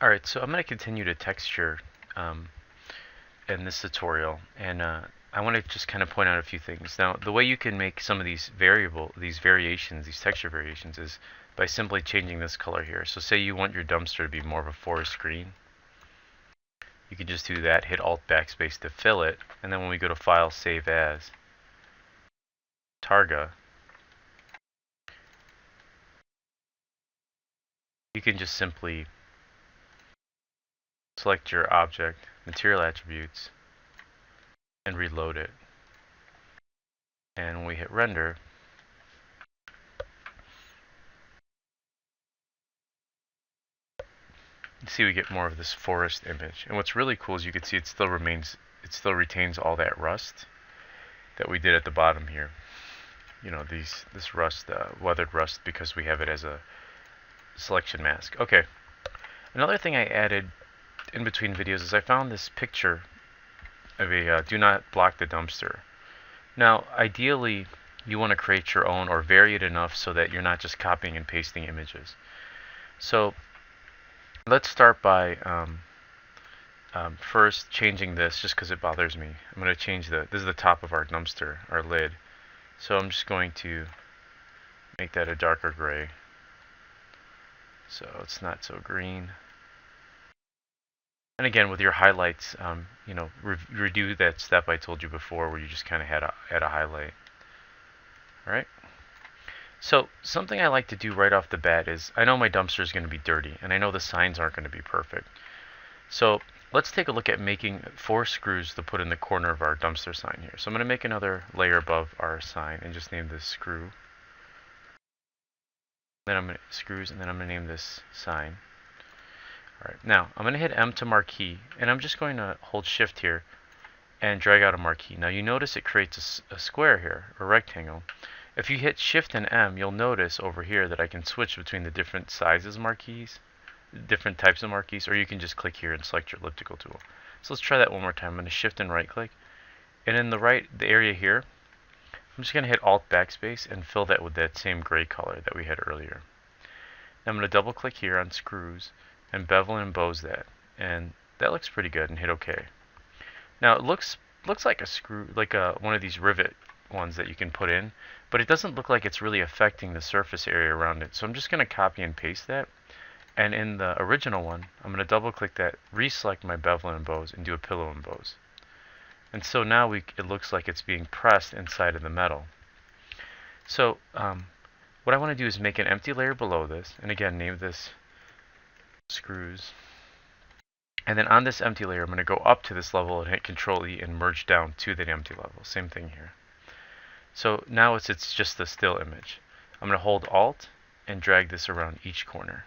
Alright, so I'm going to continue to texture in this tutorial, and I want to just kind of point out a few things. Now, the way you can make some of these variations, these texture variations, is by simply changing this color here. So say you want your dumpster to be more of a forest green. You can just do that, hit Alt Backspace to fill it, and then when we go to File, Save As, Targa, you can just simply select your object, material attributes, and reload it. And when we hit render, you see we get more of this forest image. And what's really cool is you can see it still retains all that rust that we did at the bottom here. You know, this rust, weathered rust, because we have it as a selection mask. Okay. Another thing I added in between videos is I found this picture of a do not block the dumpster. Now, ideally, you want to create your own or vary it enough so that you're not just copying and pasting images. So let's start by first changing this, just because it bothers me. I'm going to change this is the top of our dumpster, our lid. So I'm just going to make that a darker gray, so it's not so green. And again, with your highlights, you know, redo that step I told you before, where you just kind of add a highlight. All right. So something I like to do right off the bat is, I know my dumpster is going to be dirty, and I know the signs aren't going to be perfect. So let's take a look at making 4 screws to put in the corner of our dumpster sign here. So I'm going to make another layer above our sign and just name this screw. Then I'm going to screws, and then I'm going to name this sign. Alright, now I'm going to hit M to marquee, and I'm just going to hold shift here and drag out a marquee. Now you notice it creates a square here, a rectangle. If you hit shift and M, you'll notice over here that I can switch between the different sizes marquees, different types of marquees, or you can just click here and select your elliptical tool. So let's try that one more time. I'm going to shift and right click, and in the area here, I'm just going to hit Alt Backspace and fill that with that same gray color that we had earlier. Now I'm going to double click here on screws and bevel and emboss that, and that looks pretty good, and hit OK. Now it looks like a screw, like one of these rivet ones that you can put in, but it doesn't look like it's really affecting the surface area around it. So I'm just going to copy and paste that, and in the original one, I'm going to double click that, reselect my bevel and emboss, and do a pillow emboss. And so now it looks like it's being pressed inside of the metal. So what I want to do is make an empty layer below this, and again, name this screws. And then on this empty layer, I'm going to go up to this level and hit Control E and merge down to that empty level. Same thing here. So now it's just the still image. I'm going to hold Alt and drag this around each corner.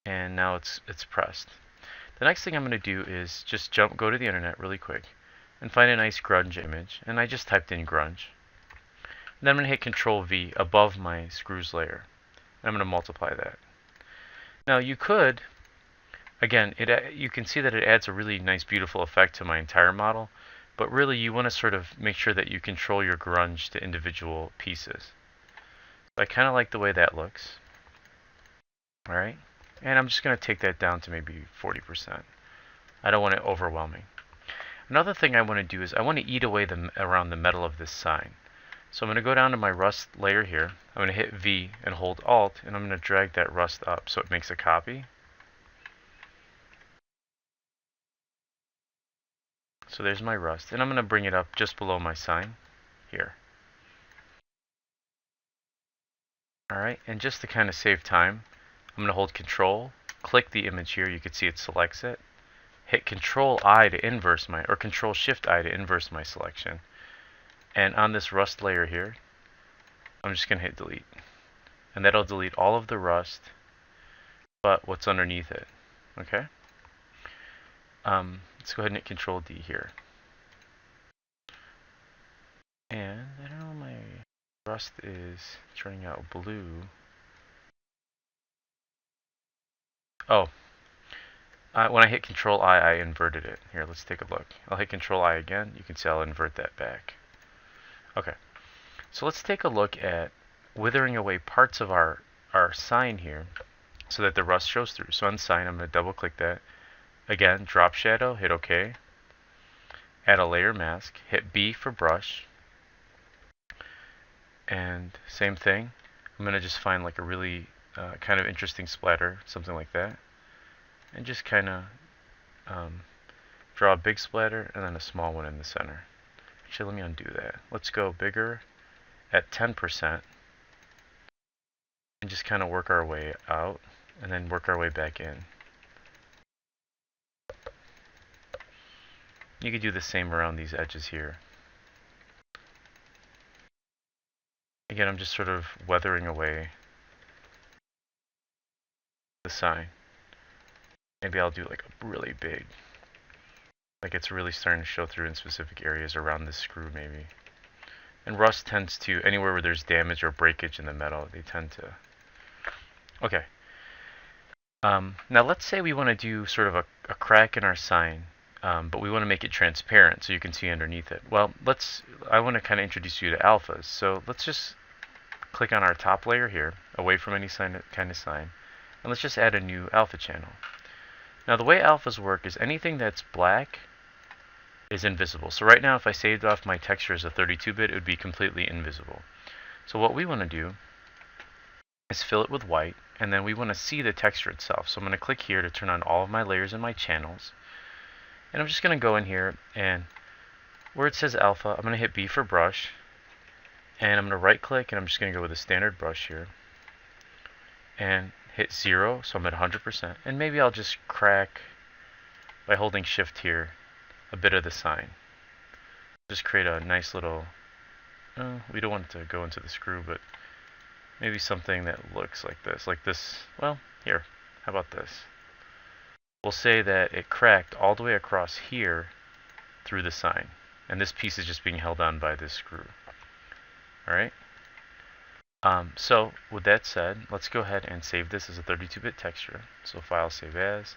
And now it's pressed. The next thing I'm going to do is just go to the internet really quick and find a nice grunge image. And I just typed in grunge. And then I'm going to hit Control V above my screws layer. And I'm going to multiply that. Now you could, again, you can see that it adds a really nice, beautiful effect to my entire model. But really, you want to sort of make sure that you control your grunge to individual pieces. So I kind of like the way that looks. All right. And I'm just going to take that down to maybe 40%. I don't want it overwhelming. Another thing I want to do is I want to eat away around the metal of this sign. So I'm going to go down to my rust layer here. I'm going to hit V and hold Alt, and I'm going to drag that rust up so it makes a copy. So there's my rust, and I'm going to bring it up just below my sign here. Alright, and just to kind of save time, I'm going to hold Control, click the image here, you can see it selects it, hit Control I to inverse or Control Shift I to inverse my selection. And on this rust layer here, I'm just going to hit delete. And that'll delete all of the rust, but what's underneath it. Okay? Let's go ahead and hit Control D here. And I don't know, my rust is turning out blue. Oh. When I hit Control I inverted it. Here, let's take a look. I'll hit Control I again. You can see I'll invert that back. Okay. So let's take a look at withering away parts of our sign here so that the rust shows through. So on sign, I'm going to double click that. Again, drop shadow, hit OK. Add a layer mask, hit B for brush. And same thing, I'm going to just find like a really kind of interesting splatter, something like that. And just kind of draw a big splatter and then a small one in the center. Actually, let me undo that. Let's go bigger at 10% and just kind of work our way out and then work our way back in. You could do the same around these edges here. Again, I'm just sort of weathering away the sign. Maybe I'll do like a really big, like it's really starting to show through in specific areas around this screw maybe. And rust tends to, anywhere where there's damage or breakage in the metal, they tend to. Okay. Now let's say we want to do sort of a crack in our sign, but we want to make it transparent so you can see underneath it. Well, I want to kind of introduce you to alphas. So let's just click on our top layer here, away from any kind of sign, and let's just add a new alpha channel. Now the way alphas work is anything that's black is invisible. So right now if I saved off my texture as a 32-bit, it would be completely invisible. So what we want to do is fill it with white, and then we want to see the texture itself. So I'm going to click here to turn on all of my layers and my channels. And I'm just going to go in here, and where it says alpha, I'm going to hit B for brush. And I'm going to right click, and I'm just going to go with a standard brush here. And hit 0, so I'm at 100%. And maybe I'll just crack, by holding shift here, a bit of the sign. Just create a nice little, we don't want it to go into the screw, but maybe something that looks like this. Well, here, how about this? We'll say that it cracked all the way across here through the sign. And this piece is just being held on by this screw. Alright? So, with that said, let's go ahead and save this as a 32-bit texture. So file, save as,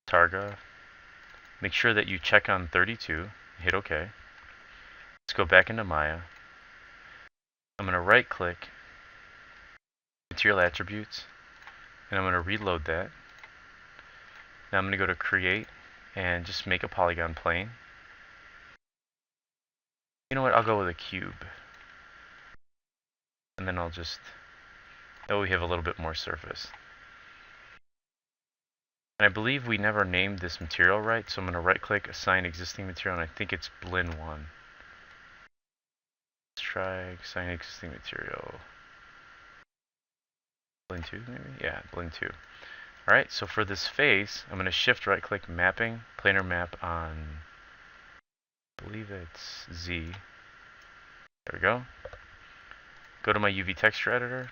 Targa. Make sure that you check on 32, hit OK. Let's go back into Maya. I'm going to right click, Material Attributes, and I'm going to reload that. Now I'm going to go to Create and just make a polygon plane. You know what, I'll go with a cube. And then I'll just, we have a little bit more surface. And I believe we never named this material right, so I'm going to right click, Assign Existing Material, and I think it's Blend 1. Let's try Assign Existing Material. Blend 2 maybe? Yeah, Blend 2. Alright, so for this face, I'm going to shift right click Mapping, Planar Map on, I believe it's Z. There we go. Go to my UV texture editor.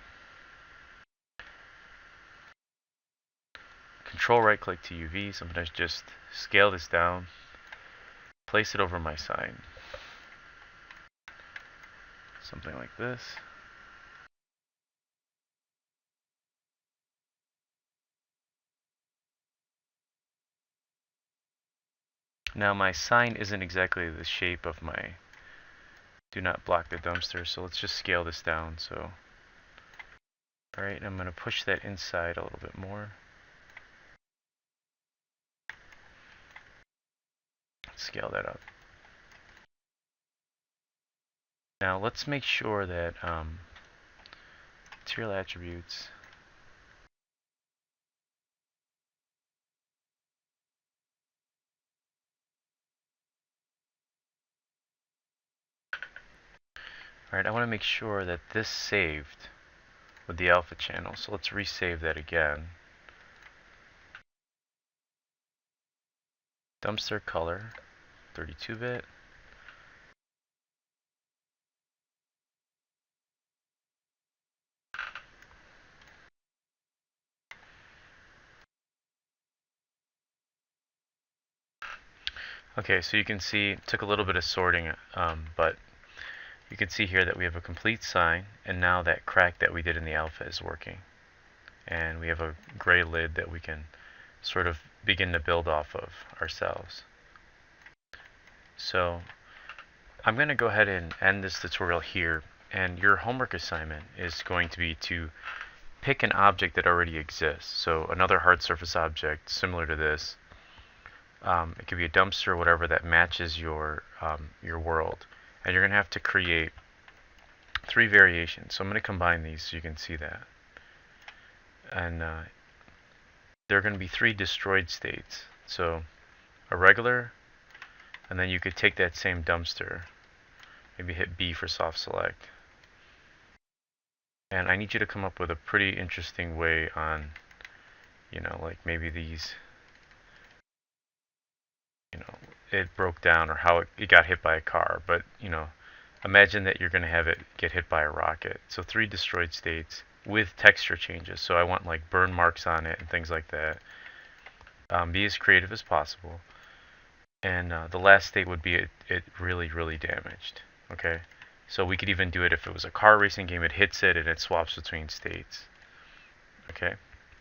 Control right click to UV, so I'm going to just scale this down, place it over my sign. Something like this. Now my sign isn't exactly the shape of my do not block the dumpster, so let's just scale this down. So, alright, I'm going to push that inside a little bit more. Scale that up. Now let's make sure that Material Attributes, alright, I want to make sure that this saved with the alpha channel, so let's resave that again. Dumpster color, 32-bit. Okay, so you can see it took a little bit of sorting, but you can see here that we have a complete sign, and now that crack that we did in the alpha is working. And we have a gray lid that we can sort of begin to build off of ourselves. So I'm going to go ahead and end this tutorial here, and your homework assignment is going to be to pick an object that already exists. So another hard surface object similar to this. It could be a dumpster or whatever that matches your world. And you're going to have to create 3 variations. So I'm going to combine these so you can see that. And there are going to be 3 destroyed states. So a regular, and then you could take that same dumpster, maybe hit B for soft select. And I need you to come up with a pretty interesting way on, like maybe these, it broke down or how it got hit by a car. But, imagine that you're going to have it get hit by a rocket. So 3 destroyed states with texture changes. So I want like burn marks on it and things like that. Be as creative as possible. And the last state would be it really, really damaged. Okay? So we could even do it if it was a car racing game. It hits it and it swaps between states. Okay?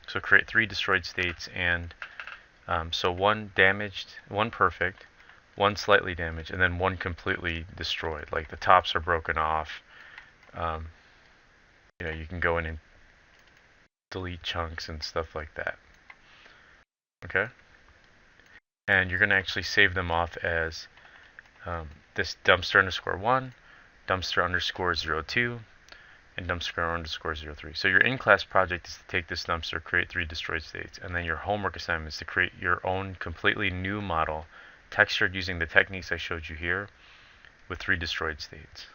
So create 3 destroyed states, and so 1 damaged, 1 perfect, 1 slightly damaged, and then 1 completely destroyed. Like the tops are broken off. You can go in and delete chunks and stuff like that. Okay? And you're going to actually save them off as this dumpster underscore 1, dumpster underscore 02, and dumpster underscore 03. So your in-class project is to take this dumpster, create 3 destroyed states, and then your homework assignment is to create your own completely new model, textured using the techniques I showed you here, with 3 destroyed states.